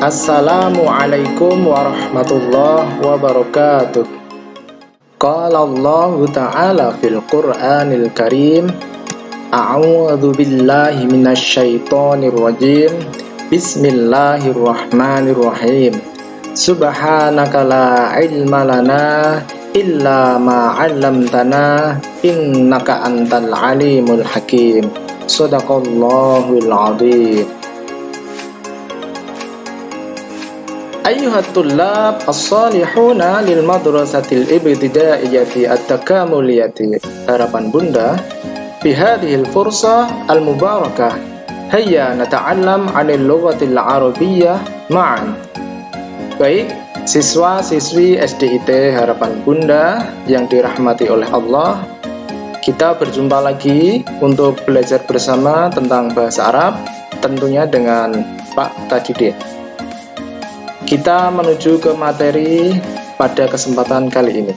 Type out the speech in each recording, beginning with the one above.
Assalamualaikum warahmatullahi wabarakatuh. Qala Allahu ta'ala fil Qur'anil Karim, a'udzu billahi minasyaitonir rajim. Bismillahirrahmanirrahim. Subhanaka la ilma lana illa ma 'allamtana innaka antal alimul hakim. Shadaqallahul azim. Ayyuhat tullab as-salihuna lil madrasatil ibtidaiyati at-takamuliyati. Harapan Bunda, bihadhil fursah al-mubarakah hayya nata'allam 'anil lughatil arabiyyah ma'an. Baik, siswa-siswi SDIT Harapan Bunda yang dirahmati oleh Allah, kita berjumpa lagi untuk belajar bersama tentang bahasa Arab, tentunya dengan Pak Tajudin. Kita menuju ke materi pada kesempatan kali ini.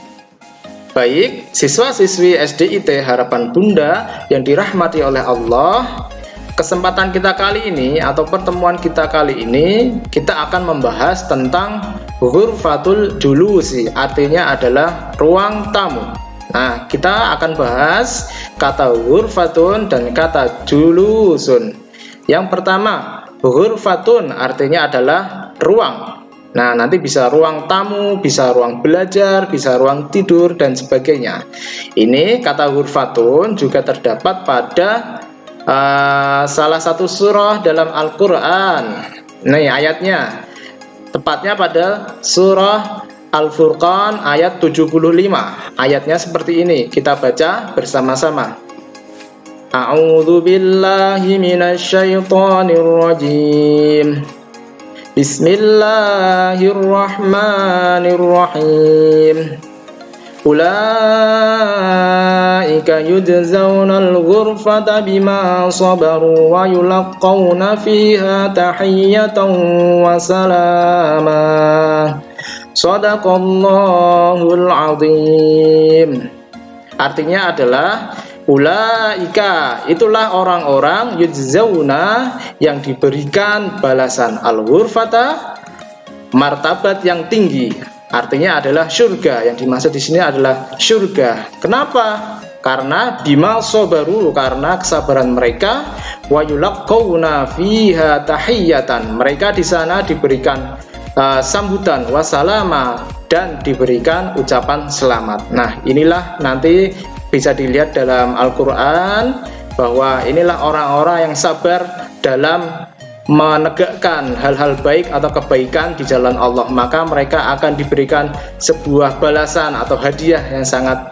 Baik, siswa-siswi SDIT Harapan Bunda yang dirahmati oleh Allah, kesempatan kita kali ini atau pertemuan kita kali ini, kita akan membahas tentang ghurfatul julusi, artinya adalah ruang tamu. Nah, kita akan bahas kata ghurfatun dan kata julusun. Yang pertama, ghurfatun artinya adalah ruang. Nah, nanti bisa ruang tamu, bisa ruang belajar, bisa ruang tidur, dan sebagainya. Ini kata ghurfatun juga terdapat pada salah satu surah dalam Al-Quran. Nih ayatnya, tepatnya pada surah Al-Furqan ayat 75. Ayatnya seperti ini, kita baca bersama-sama. A'udzu billahi minasyaitonir rajim. Bismillahirrahmanirrahim. Ulaika yujzaunal ghurfata bima sabaru wa yulaqqawna fiha tahiyyatan wa salama. Shadaqallahul azim. Artinya adalah ulaika, itulah orang-orang yujzauna yang diberikan balasan al-ghurfata, martabat yang tinggi. Artinya adalah surga. Yang dimaksud di sini adalah surga. Kenapa? Karena bima sabaru, karena kesabaran mereka, wa yulaqqawna fiha tahiyatan, mereka di sana diberikan sambutan, wasalama, dan diberikan ucapan selamat. Nah, inilah nanti bisa dilihat dalam Al-Quran bahwa inilah orang-orang yang sabar dalam menegakkan hal-hal baik atau kebaikan di jalan Allah, maka mereka akan diberikan sebuah balasan atau hadiah yang sangat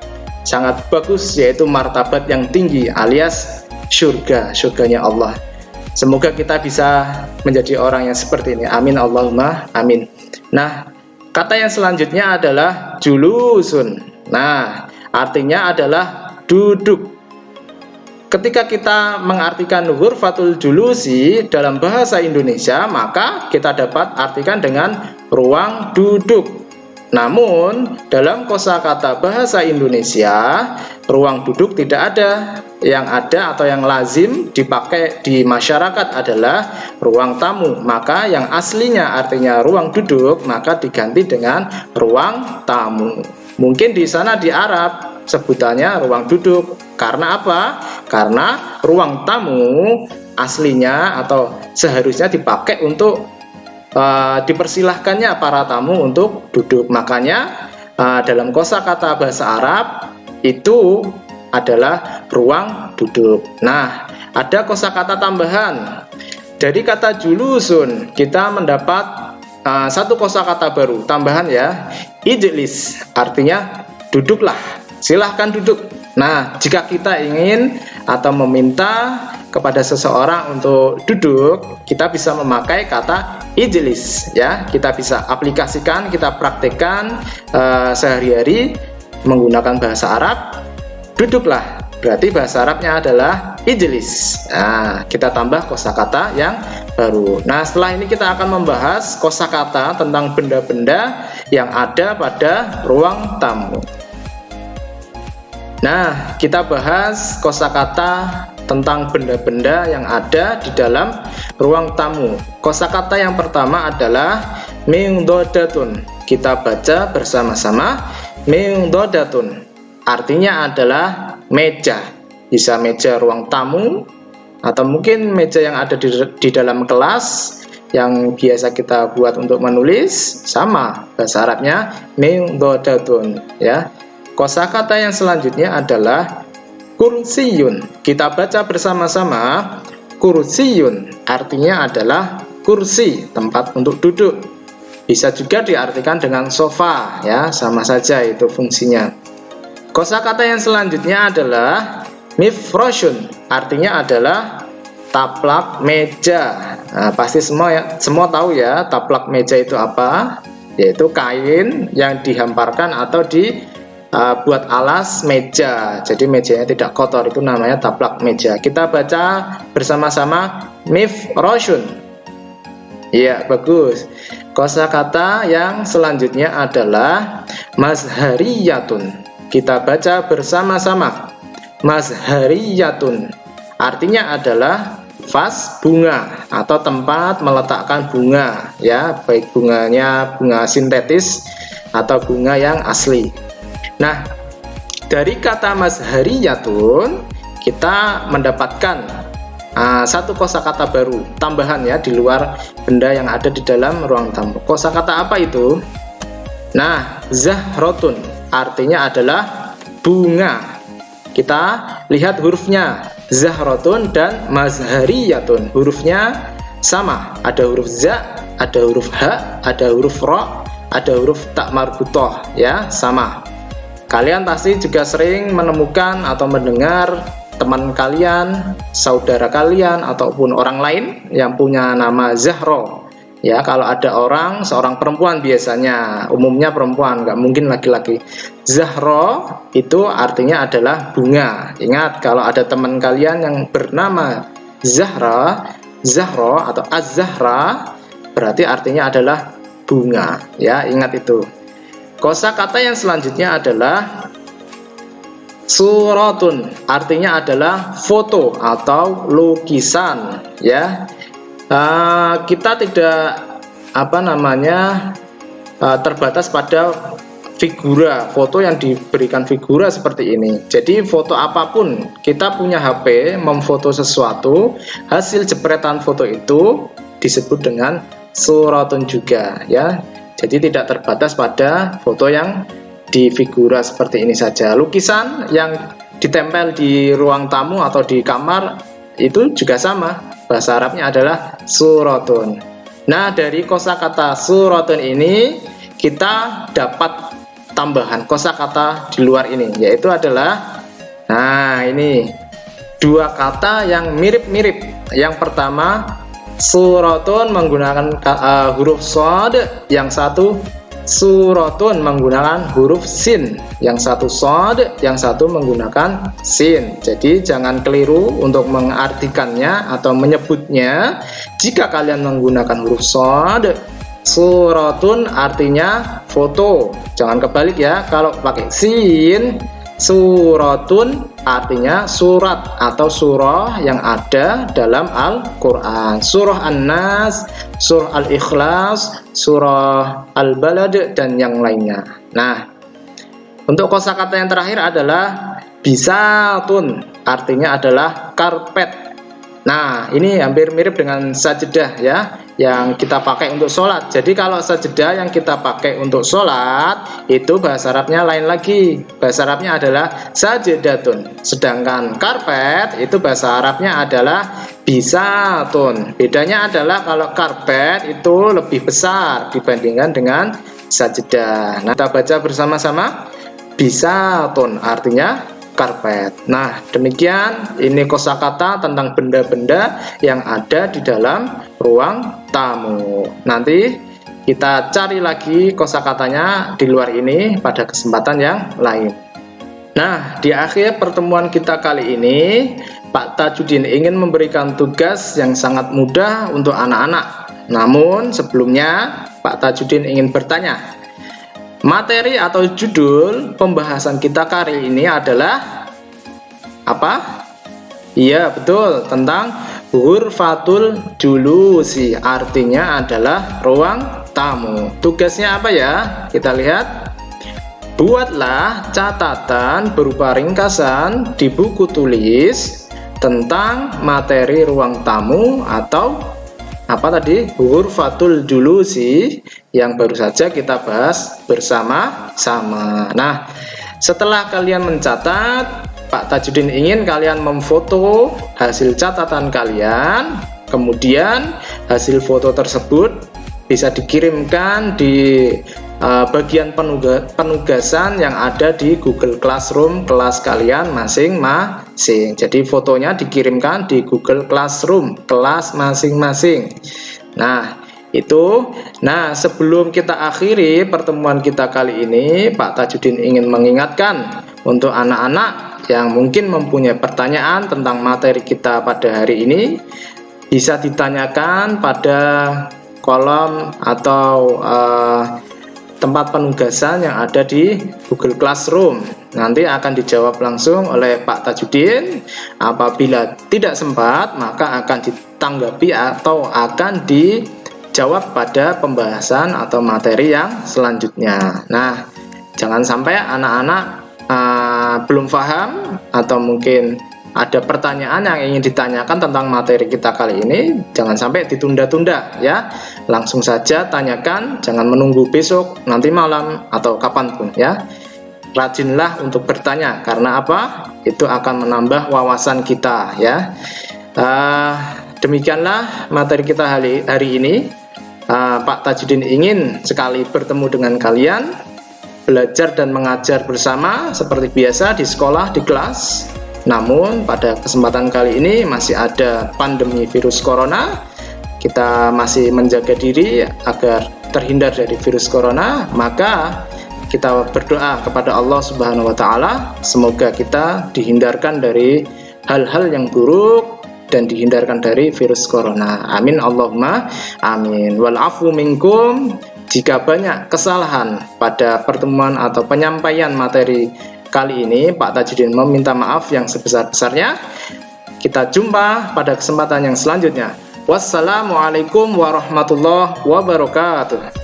bagus, yaitu martabat yang tinggi alias surganya Allah. Semoga kita bisa menjadi orang yang seperti ini. Amin Allahumma amin. Nah, kata yang selanjutnya adalah julusun. Nah, artinya adalah duduk. Ketika kita mengartikan ghurfatul julusi dalam bahasa Indonesia, maka kita dapat artikan dengan ruang duduk. Namun, dalam kosakata bahasa Indonesia, ruang duduk tidak ada. Yang ada atau yang lazim dipakai di masyarakat adalah ruang tamu. Maka yang aslinya artinya ruang duduk, maka diganti dengan ruang tamu. Mungkin di sana di Arab sebutannya ruang duduk. Karena apa? Karena ruang tamu aslinya atau seharusnya dipakai untuk dipersilahkannya para tamu untuk duduk. Makanya dalam kosakata bahasa Arab itu adalah ruang duduk. Nah, ada kosakata tambahan. Dari kata julusun kita mendapat satu kosakata baru tambahan ya. Ijlis artinya duduklah, silahkan duduk. Nah, jika kita ingin atau meminta kepada seseorang untuk duduk, kita bisa memakai kata ijlis ya. Kita bisa aplikasikan, kita praktekkan sehari-hari menggunakan bahasa Arab. Duduklah, berarti bahasa Arabnya adalah ijlis. Nah, kita tambah kosakata yang baru. Nah, setelah ini kita akan membahas kosakata tentang benda-benda yang ada pada ruang tamu. Nah, kita bahas kosakata tentang benda-benda yang ada di dalam ruang tamu. Kosakata yang pertama adalah mi'dodatun. Kita baca bersama-sama. Mi'dodatun artinya adalah meja. Bisa meja ruang tamu atau mungkin meja yang ada di dalam kelas yang biasa kita buat untuk menulis. Sama, bahasa Arabnya mi'dodatun ya. Kosakata yang selanjutnya adalah kursiyun. Kita baca bersama-sama. Kursiyun artinya adalah kursi, tempat untuk duduk. Bisa juga diartikan dengan sofa ya, sama saja itu fungsinya. Kosakata yang selanjutnya adalah mifroshun, artinya adalah taplak meja. Nah, pasti semua tahu ya taplak meja itu apa, yaitu kain yang dihamparkan atau buat alas meja, jadi mejanya tidak kotor, itu namanya taplak meja. Kita baca bersama-sama mifroshun. Iya, bagus. Kosakata yang selanjutnya adalah mazhariyatun. Kita baca bersama-sama. Mazhariyatun artinya adalah vas bunga atau tempat meletakkan bunga ya, baik bunganya bunga sintetis atau bunga yang asli. Nah, dari kata mazhariyatun kita mendapatkan satu kosakata baru tambahan ya, di luar benda yang ada di dalam ruang tamu. Kosakata apa itu? Nah, zahrotun artinya adalah bunga. Kita lihat hurufnya, zahrotun dan mazhariyatun. Hurufnya sama, ada huruf za, ada huruf ha, ada huruf ro, ada huruf tak marbutoh ya, sama. Kalian pasti juga sering menemukan atau mendengar teman kalian, saudara kalian, ataupun orang lain yang punya nama Zahro. Ya, kalau ada seorang perempuan biasanya, umumnya perempuan, nggak mungkin laki-laki. Zahro itu artinya adalah bunga. Ingat, kalau ada teman kalian yang bernama Zahro atau Az-Zahra, berarti artinya adalah bunga. Ya, ingat itu. Kosakata yang selanjutnya adalah suratun, artinya adalah foto atau lukisan ya. Kita tidak terbatas pada figura, foto yang diberikan figura seperti ini. Jadi foto apapun, kita punya HP memfoto sesuatu, hasil jepretan foto itu disebut dengan suratun juga ya. Jadi tidak terbatas pada foto yang di figura seperti ini saja. Lukisan yang ditempel di ruang tamu atau di kamar itu juga sama. Bahasa Arabnya adalah suratun. Nah, dari kosakata suratun ini kita dapat tambahan kosakata di luar ini, yaitu adalah ini dua kata yang mirip-mirip. Yang pertama suratun menggunakan huruf shad, yang satu suratun menggunakan huruf sin, yang satu shad, yang satu menggunakan sin. Jadi jangan keliru untuk mengartikannya atau menyebutnya. Jika kalian menggunakan huruf shad, suratun artinya foto, jangan kebalik ya. Kalau pakai sin, suratun artinya surat atau surah yang ada dalam Al-Quran. Surah An-Nas, surah Al-Ikhlas, surah Al-Balad, dan yang lainnya. Nah, untuk kosakata yang terakhir adalah bisatun, artinya adalah karpet. Nah, ini hampir mirip dengan sajadah ya, yang kita pakai untuk sholat. Jadi kalau sajadah yang kita pakai untuk sholat itu bahasa Arabnya lain lagi. Bahasa Arabnya adalah sajadatun. Sedangkan karpet itu bahasa Arabnya adalah bisatun. Bedanya adalah kalau karpet itu lebih besar dibandingkan dengan sajadah. Nah, kita baca bersama-sama. Bisatun artinya karpet. Nah, demikian ini kosakata tentang benda-benda yang ada di dalam ruang tamu. Nanti kita cari lagi kosakatanya di luar ini pada kesempatan yang lain. Nah, di akhir pertemuan kita kali ini, Pak Tajudin ingin memberikan tugas yang sangat mudah untuk anak-anak. Namun sebelumnya Pak Tajudin ingin bertanya, materi atau judul pembahasan kita kali ini adalah apa? Iya, betul, tentang ghurfatul julusi, artinya adalah ruang tamu. Tugasnya apa ya? Kita lihat. Buatlah catatan berupa ringkasan di buku tulis tentang materi ruang tamu atau apa tadi? Ghurfatul julusi yang baru saja kita bahas bersama-sama. Nah, setelah kalian mencatat, Pak Tajudin ingin kalian memfoto hasil catatan kalian, kemudian hasil foto tersebut bisa dikirimkan di bagian penugasan yang ada di Google Classroom kelas kalian masing-masing. Jadi fotonya dikirimkan di Google Classroom kelas masing-masing. Nah, itu. Nah, sebelum kita akhiri pertemuan kita kali ini, Pak Tajudin ingin mengingatkan untuk anak-anak yang mungkin mempunyai pertanyaan tentang materi kita pada hari ini, bisa ditanyakan pada kolom atau tempat penugasan yang ada di Google Classroom. Nanti akan dijawab langsung oleh Pak Tajudin. Apabila tidak sempat, maka akan ditanggapi atau akan dijawab pada pembahasan atau materi yang selanjutnya. Nah, jangan sampai anak-anak belum paham atau mungkin ada pertanyaan yang ingin ditanyakan tentang materi kita kali ini, jangan sampai ditunda-tunda ya. Langsung saja tanyakan, jangan menunggu besok, nanti malam atau kapanpun ya. Rajinlah untuk bertanya, karena apa? Itu akan menambah wawasan kita ya. Demikianlah materi kita hari ini. Pak Tajudin ingin sekali bertemu dengan kalian, belajar dan mengajar bersama seperti biasa di sekolah, di kelas. Namun pada kesempatan kali ini masih ada pandemi virus corona. Kita masih menjaga diri agar terhindar dari virus corona. Maka kita berdoa kepada Allah Subhanahu wa Ta'ala, semoga kita dihindarkan dari hal-hal yang buruk dan dihindarkan dari virus corona. Amin Allahumma amin. Wal afu minkum. Jika banyak kesalahan pada pertemuan atau penyampaian materi kali ini, Pak Tajudin meminta maaf yang sebesar-besarnya. Kita jumpa pada kesempatan yang selanjutnya. Wassalamualaikum warahmatullahi wabarakatuh.